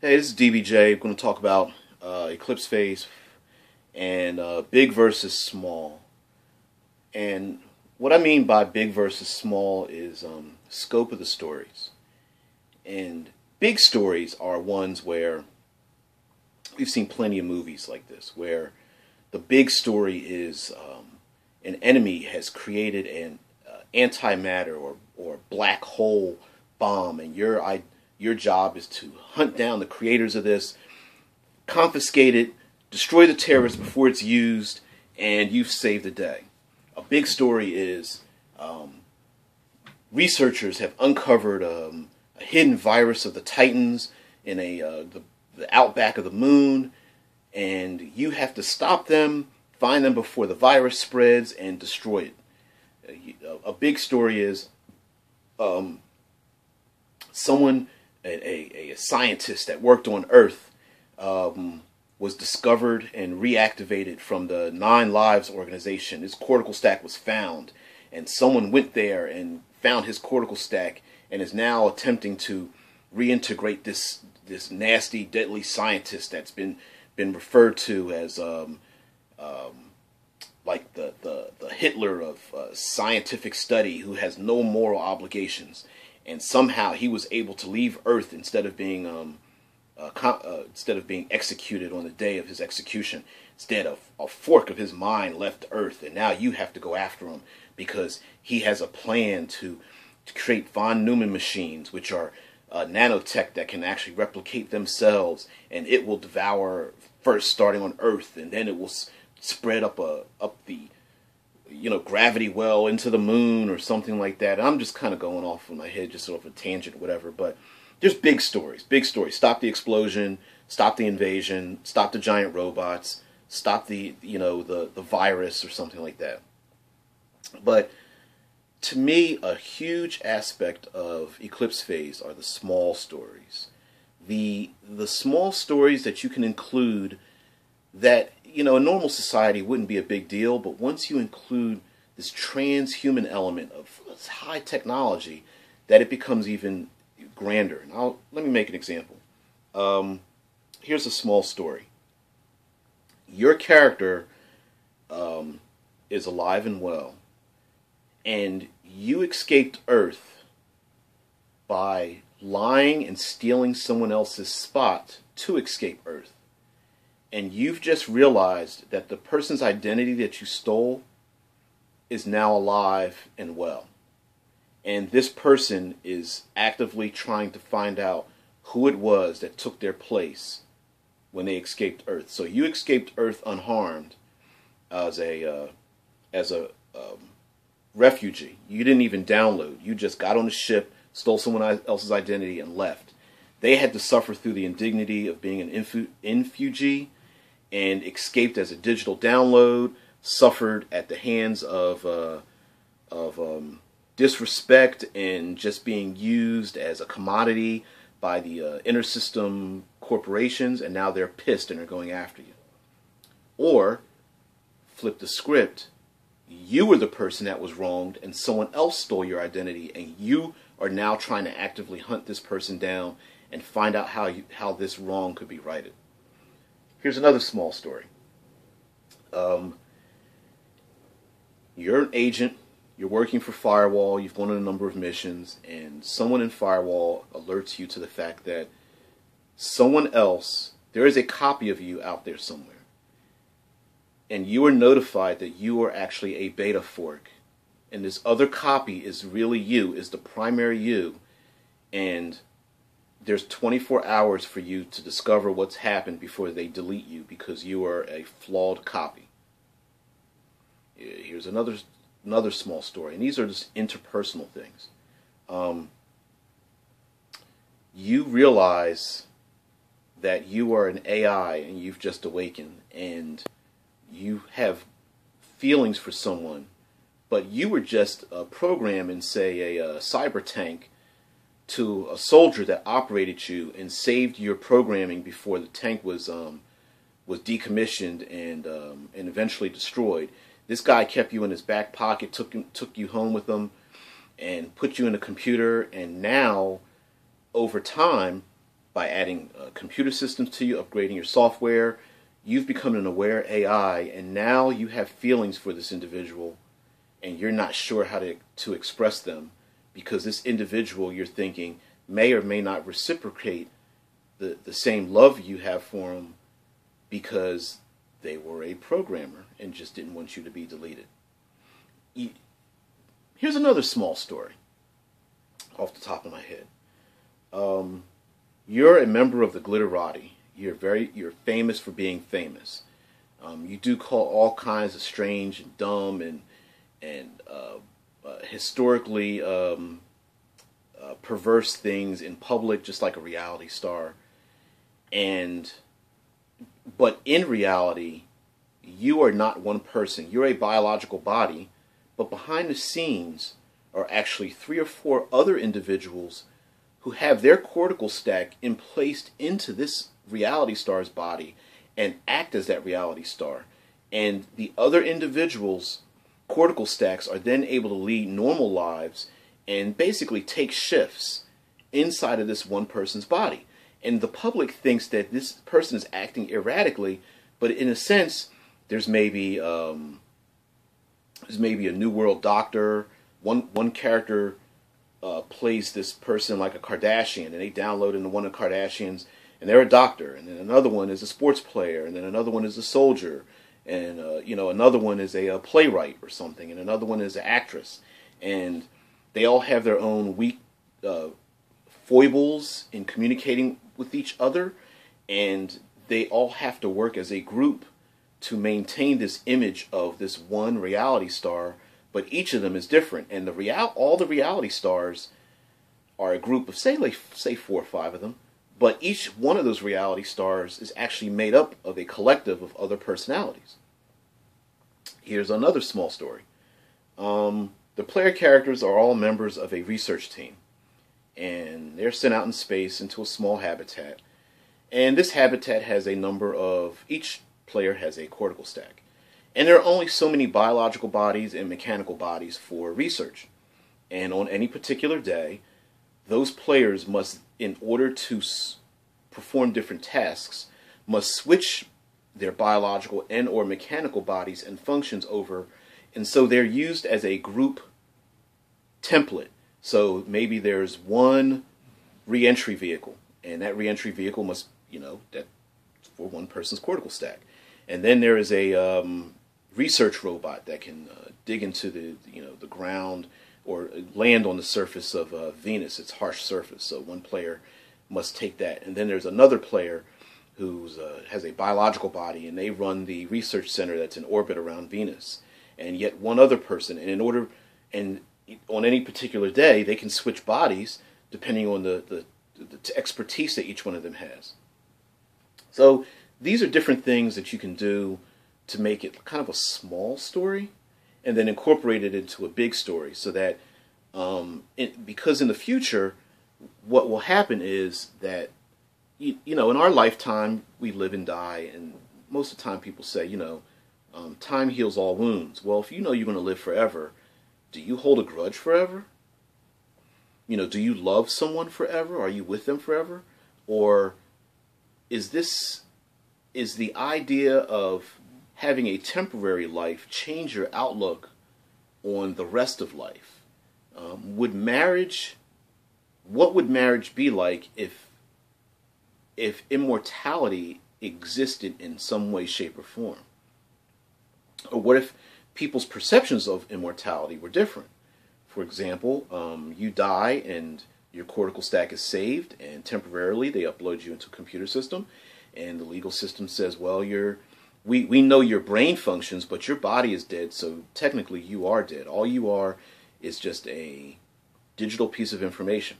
Hey, this is DBJ. I'm going to talk about Eclipse Phase and big versus small. And what I mean by big versus small is scope of the stories. And big stories are ones where we've seen plenty of movies like this, where the big story is an enemy has created an antimatter or black hole bomb, and your job is to hunt down the creators of this, confiscate it, destroy the terrorists before it's used, and you've saved the day. A big story is researchers have uncovered a hidden virus of the Titans in the outback of the moon, and you have to stop them, find them before the virus spreads, and destroy it. A big story is someone, a scientist that worked on Earth, was discovered and reactivated from the Nine Lives organization. His cortical stack was found, and someone went there and found his cortical stack and is now attempting to reintegrate this nasty, deadly scientist that's been referred to as like the Hitler of scientific study, who has no moral obligations. And somehow he was able to leave Earth instead of being executed on the day of his execution. Instead, a fork of his mind left Earth, and now you have to go after him because he has a plan to create von Neumann machines, which are nanotech that can actually replicate themselves, and it will devour first starting on Earth, and then it will spread up the gravity well into the moon or something like that. I'm just kind of going off in my head, just sort of a tangent, whatever. But just big stories, big stories. Stop the explosion, stop the invasion, stop the giant robots, stop the virus or something like that. But to me, a huge aspect of Eclipse Phase are the small stories. The small stories that you can include that, in normal society wouldn't be a big deal, but once you include this transhuman element of high technology, that it becomes even grander. And let me make an example. Here's a small story. Your character is alive and well, and you escaped Earth by lying and stealing someone else's spot to escape Earth. And you've just realized that the person's identity that you stole is now alive and well. And this person is actively trying to find out who it was that took their place when they escaped Earth. So you escaped Earth unharmed as a refugee. You didn't even download. You just got on a ship, stole someone else's identity, and left. They had to suffer through the indignity of being an infugee, and escaped as a digital download, suffered at the hands of disrespect and just being used as a commodity by the inter-system corporations, and now they're pissed and are going after you. Or, flip the script, you were the person that was wronged and someone else stole your identity, and you are now trying to actively hunt this person down and find out how this wrong could be righted. Here's another small story. You're an agent, you're working for Firewall, you've gone on a number of missions, and someone in Firewall alerts you to the fact that there is a copy of you out there somewhere. And you are notified that you are actually a beta fork. And this other copy is really you, is the primary you, and there's 24 hours for you to discover what's happened before they delete you because you are a flawed copy. Here's another small story, and these are just interpersonal things. You realize that you are an AI and you've just awakened, and you have feelings for someone, but you were just a program in, say, a cyber tank to a soldier that operated you and saved your programming before the tank was decommissioned and eventually destroyed. This guy kept you in his back pocket, took you home with him, and put you in a computer. And now, over time, by adding computer systems to you, upgrading your software. You've become an aware AI, and now you have feelings for this individual, and you're not sure how to express them, because this individual, you're thinking, may or may not reciprocate the same love you have for them, because they were a programmer and just didn't want you to be deleted. Here's another small story off the top of my head. You're a member of the Glitterati. You're famous for being famous. You do call all kinds of strange and dumb and historically perverse things in public, just like a reality star. But in reality, you are not one person. You're a biological body, but behind the scenes are actually 3 or 4 other individuals who have their cortical stack placed into this reality star's body and act as that reality star. And the other individuals' cortical stacks are then able to lead normal lives and basically take shifts inside of this one person's body. And the public thinks that this person is acting erratically, but in a sense, there's maybe a New World doctor. One character plays this person like a Kardashian, and they download into one of the Kardashians, and they're a doctor. And then another one is a sports player, and then another one is a soldier, and another one is a playwright or something, and another one is an actress. And they all have their own weak foibles in communicating with each other, and they all have to work as a group to maintain this image of this one reality star, but each of them is different. And all the reality stars are a group of, say 4 or 5 of them, but each one of those reality stars is actually made up of a collective of other personalities. Here's another small story. The player characters are all members of a research team, and they're sent out in space into a small habitat. And this habitat has each player has a cortical stack. And there are only so many biological bodies and mechanical bodies for research. And on any particular day, those players must, in order to perform different tasks, must switch their biological and or mechanical bodies and functions over. And so they're used as a group template. So maybe there's one re-entry vehicle, and that re-entry vehicle must, that's for one person's cortical stack. And then there is a research robot that can dig into the ground or land on the surface of Venus, its harsh surface. So one player must take that. And then there's another player who has a biological body, and they run the research center that's in orbit around Venus. And yet one other person, and on any particular day, they can switch bodies depending on the expertise that each one of them has. So these are different things that you can do to make it kind of a small story and then incorporate it into a big story, so that because in the future, what will happen is that, in our lifetime, we live and die, and most of the time people say, time heals all wounds. Well, if you know you're going to live forever, do you hold a grudge forever? Do you love someone forever? Are you with them forever? Or is the idea of having a temporary life change your outlook on the rest of life? What would marriage be like if immortality existed in some way, shape, or form? Or what if people's perceptions of immortality were different? For example, you die and your cortical stack is saved, and temporarily they upload you into a computer system, and the legal system says, well, we know your brain functions, but your body is dead, so technically you are dead. All you are is just a digital piece of information.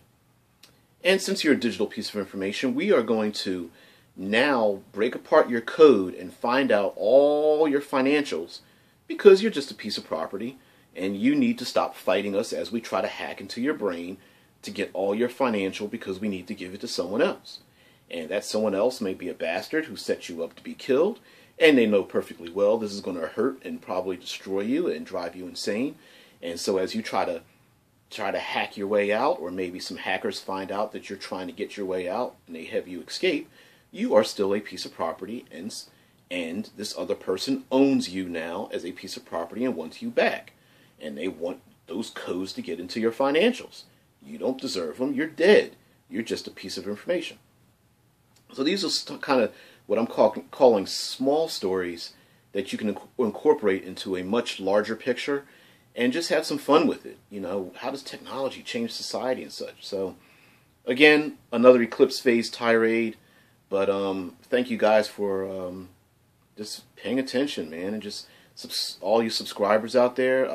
And since you're a digital piece of information, we are going to now break apart your code and find out all your financials, because you're just a piece of property, and you need to stop fighting us as we try to hack into your brain to get all your financial, because we need to give it to someone else. And that someone else may be a bastard who set you up to be killed, and they know perfectly well this is going to hurt and probably destroy you and drive you insane. And so as you try to try to hack your way out, or maybe some hackers find out that you're trying to get your way out and they have you escape, you are still a piece of property, and this other person owns you now as a piece of property and wants you back. And they want those codes to get into your financials. You don't deserve them. You're dead. You're just a piece of information. So these are kind of what I'm calling small stories that you can incorporate into a much larger picture and just have some fun with it. You know, how does technology change society and such? So, again, another Eclipse Phase tirade. But thank you guys for just paying attention, man, and just all you subscribers out there.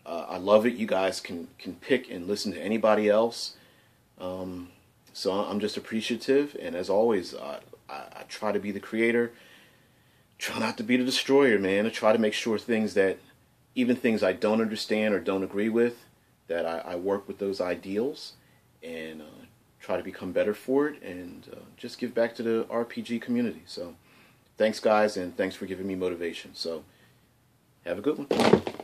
I love it. You guys can pick and listen to anybody else. So I'm just appreciative, and as always, I try to be the creator. Try not to be the destroyer, man. I try to make sure even things I don't understand or don't agree with, that I work with those ideals and try to become better for it, and just give back to the RPG community. So thanks, guys, and thanks for giving me motivation. So have a good one.